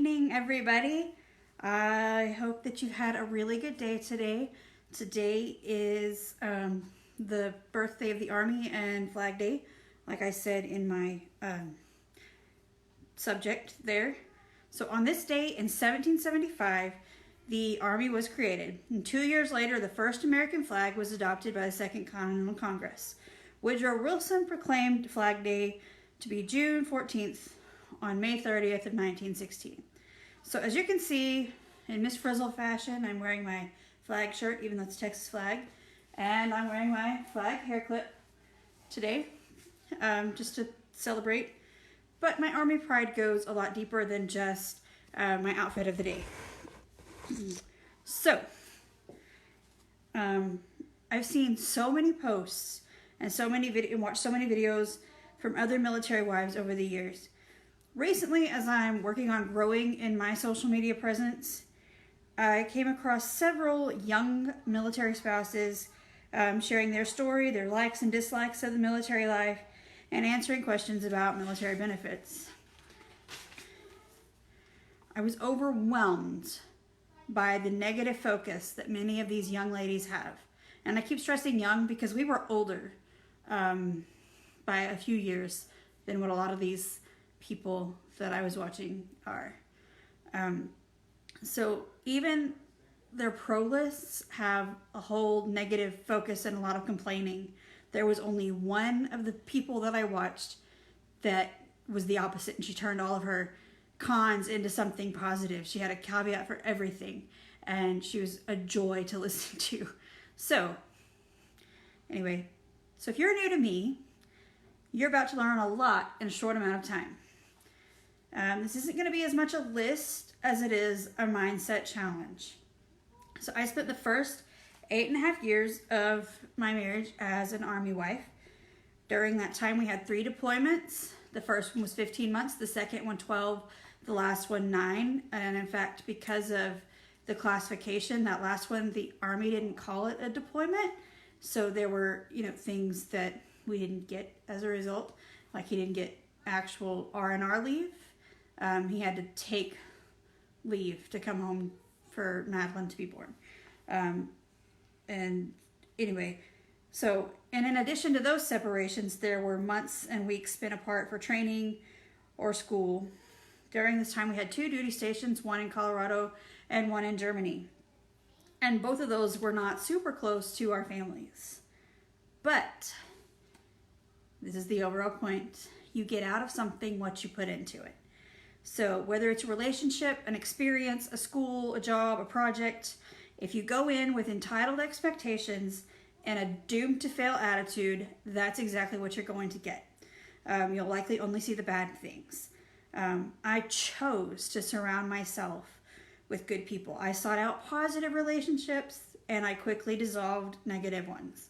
evening, everybody. I hope that you had a really good day today. Today is the birthday of the Army and Flag Day, like I said in my subject there. So on this day in 1775, the Army was created. And 2 years later, the first American flag was adopted by the Second Continental Congress. Woodrow Wilson proclaimed Flag Day to be June 14th on May 30th of 1916. So as you can see, in Miss Frizzle fashion, I'm wearing my flag shirt, even though it's Texas flag, and I'm wearing my flag hair clip today, just to celebrate. But my Army pride goes a lot deeper than just my outfit of the day. So, I've seen so many posts and watched so many videos from other military wives over the years. Recently, as I'm working on growing in my social media presence, I came across several young military spouses sharing their story, their likes and dislikes of the military life, and answering questions about military benefits. I was overwhelmed by the negative focus that many of these young ladies have. And I keep stressing young because we were older by a few years than what a lot of these people that I was watching are. So even their pro lists have a whole negative focus and a lot of complaining. There was only one of the people that I watched that was the opposite, and she turned all of her cons into something positive. She had a caveat for everything, and she was a joy to listen to. So anyway, so if you're new to me, you're about to learn a lot in a short amount of time. This isn't going to be as much a list as it is a mindset challenge. So I spent the first 8.5 years of my marriage as an Army wife. During that time, we had 3 deployments. The first one was 15 months, the second one 12, the last one 9. And in fact, because of the classification, that last one, the Army didn't call it a deployment. So there were, things that we didn't get as a result. Like he didn't get actual R&R leave. He had to take leave to come home for Madeline to be born. And anyway, and in addition to those separations, there were months and weeks spent apart for training or school. During this time, we had 2 duty stations, one in Colorado and one in Germany. And both of those were not super close to our families. But this is the overall point. You get out of something what you put into it. So whether it's a relationship, an experience, a school, a job, a project, if you go in with entitled expectations and a doomed to fail attitude, that's exactly what you're going to get. You'll likely only see the bad things. I chose to surround myself with good people. I sought out positive relationships and I quickly dissolved negative ones.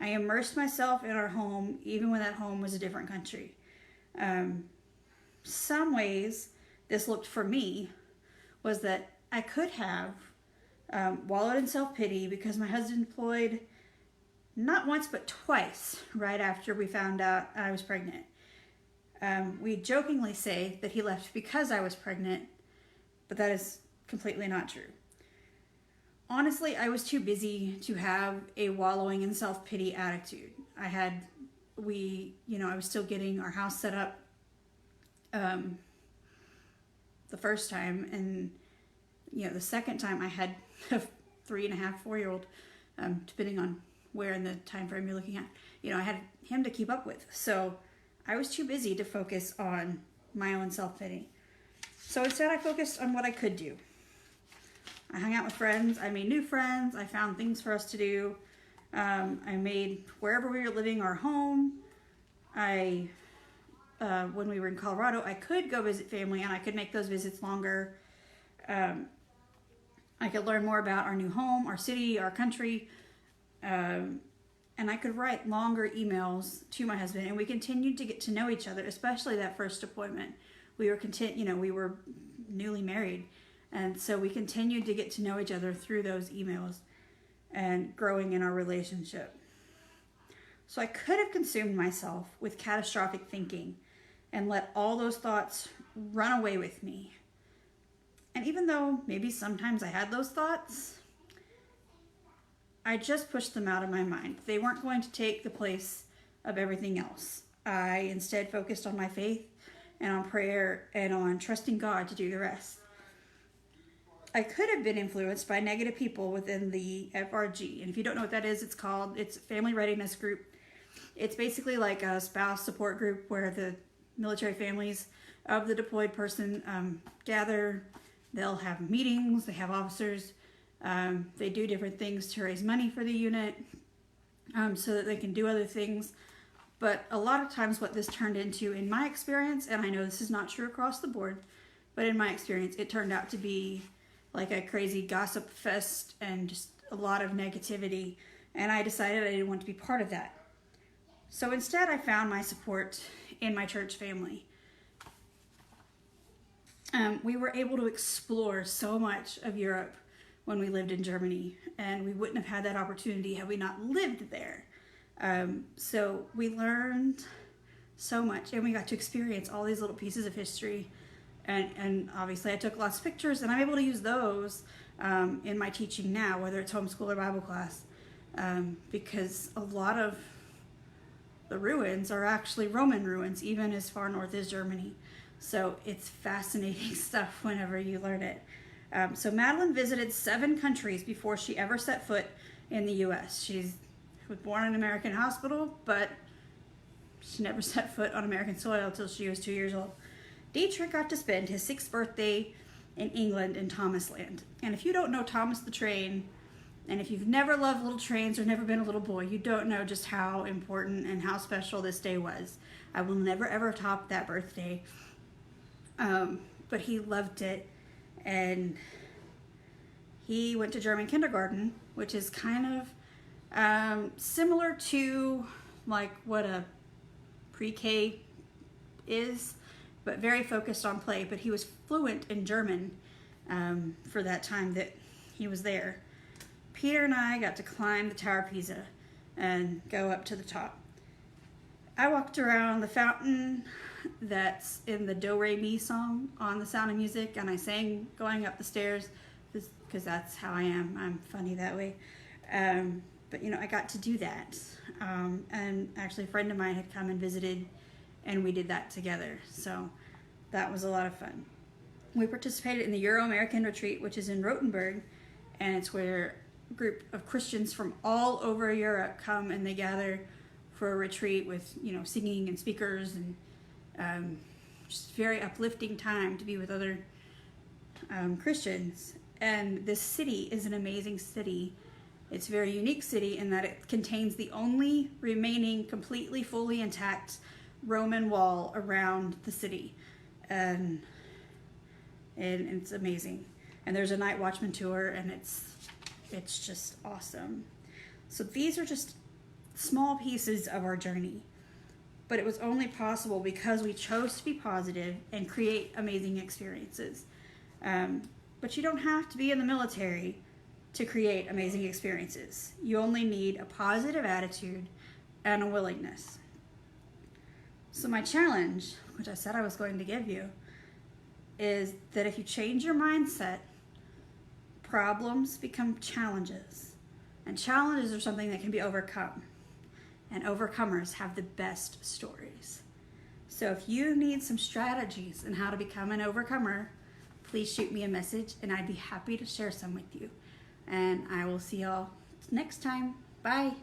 I immersed myself in our home even when that home was a different country. Some ways this looked for me was that I could have wallowed in self-pity because my husband deployed not once but twice right after we found out I was pregnant. We jokingly say that he left because I was pregnant, but that is completely not true. Honestly, I was too busy to have a wallowing in self-pity attitude. I was still getting our house set up the first time, and the second time I had a 3.5, 4-year-old, depending on where in the time frame you're looking at. I had him to keep up with, so I was too busy to focus on my own self-pity. So instead, I focused on what I could do. I hung out with friends. I made new friends. I found things for us to do. I made wherever we were living our home. When we were in Colorado, I could go visit family and I could make those visits longer. I could learn more about our new home, our city, our country. And I could write longer emails to my husband, and we continued to get to know each other, especially that first deployment. We were newly married. And so we continued to get to know each other through those emails and growing in our relationship. So I could have consumed myself with catastrophic thinking and let all those thoughts run away with me. And even though maybe sometimes I had those thoughts, I just pushed them out of my mind. They weren't going to take the place of everything else. I instead focused on my faith and on prayer and on trusting God to do the rest. I could have been influenced by negative people within the FRG. And if you don't know what that is, it's Family Readiness Group. It's basically like a spouse support group where the military families of the deployed person gather. They'll have meetings, they have officers, they do different things to raise money for the unit so that they can do other things. But a lot of times what this turned into, in my experience, and I know this is not true across the board, but in my experience, it turned out to be like a crazy gossip fest and just a lot of negativity. And I decided I didn't want to be part of that. So instead, I found my support in my church family. We were able to explore so much of Europe when we lived in Germany, and we wouldn't have had that opportunity had we not lived there. So we learned so much, and we got to experience all these little pieces of history. And obviously I took lots of pictures, and I'm able to use those in my teaching now, whether it's homeschool or Bible class, because a lot of the ruins are actually Roman ruins, even as far north as Germany. So it's fascinating stuff whenever you learn it. So Madeline visited 7 countries before she ever set foot in the U.S. She was born in an American hospital, but she never set foot on American soil until she was 2 years old. Dietrich got to spend his 6th birthday in England in Thomasland. And if you don't know Thomas the Train, and if you've never loved little trains or never been a little boy, you don't know just how important and how special this day was. I will never ever top that birthday. But he loved it, and he went to German kindergarten, which is kind of similar to like what a pre-K is, but very focused on play. But he was fluent in German for that time that he was there. Peter and I got to climb the Tower of Pisa and go up to the top. I walked around the fountain that's in the Do Re Mi song on The Sound of Music, and I sang going up the stairs because that's how I am. I'm funny that way. But I got to do that. And actually a friend of mine had come and visited, and we did that together. So that was a lot of fun. We participated in the Euro-American Retreat, which is in Rothenburg, and it's where a group of Christians from all over Europe come and they gather for a retreat with, singing and speakers, and just very uplifting time to be with other Christians. And this city is an amazing city. It's a very unique city in that it contains the only remaining completely, fully intact Roman wall around the city. And it's amazing. And there's a night watchman tour, and it's just awesome. So these are just small pieces of our journey. But it was only possible because we chose to be positive and create amazing experiences. But you don't have to be in the military to create amazing experiences. You only need a positive attitude and a willingness. So my challenge, which I said I was going to give you, is that if you change your mindset, problems become challenges. And challenges are something that can be overcome. And overcomers have the best stories. So if you need some strategies on how to become an overcomer, please shoot me a message and I'd be happy to share some with you. And I will see y'all next time. Bye.